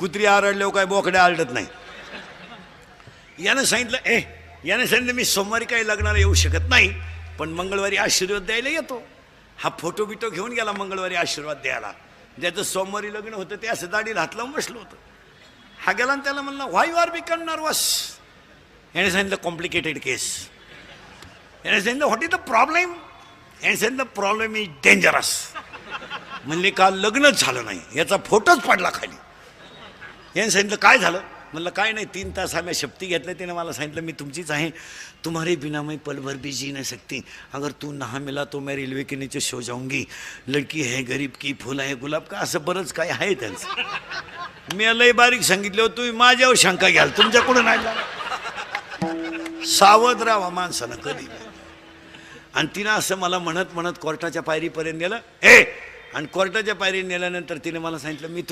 कुत्री आरडल्यावर काय बोकड्या आरडत नाही. यानं सांगितलं यानं सांगितलं मी सोमवारी काही लग्नाला येऊ शकत नाही, पण मंगळवारी आशीर्वाद द्यायला येतो. हा फोटो बिटो घेऊन गेला मंगळवारी आशीर्वाद द्यायला. ज्याचं सोमवारी लग्न होतं ते असं दाढीला हात लावून बसलं होतं. हा गेला आणि त्याला म्हणला व्हाय यू आर बिकम नर्वस. याने सांगितलं कॉम्प्लिकेटेड केस. याने सांगितलं व्हॉट इज द प्रॉब्लेम. याने सांगितलं प्रॉब्लेम इज डेंजरस. म्हणले काल लग्नच झालं नाही, याचा फोटोच पडला खाली. याने सांगितलं काय झालं. म्हणलं काय नाही, 3 तास आम्ही शपथी घेतल्या. तिने मला सांगितलं मी तुमचीच आहे, तुम्हारे बिना मैं पल भर भी जी नहीं सकती, अगर तू ना मिला तो मैं रेल्वे के नीचे सो जाऊंगी, लड़की है गरीब की फुल आहे गुलाब का, असं बरंच काय आहे त्यांचं. मी लय बारीक सांगितलं तुम्ही माझ्यावर शंका घ्याल, तुमच्याकडून नाही. सावध राहा माणसानं कधी. आणि तिनं असं मला म्हणत म्हणत कोर्टाच्या पायरीपर्यंत नेलं. आणि कोर्टाच्या पायरी नेल्यानंतर तिने मला सांगितलं मी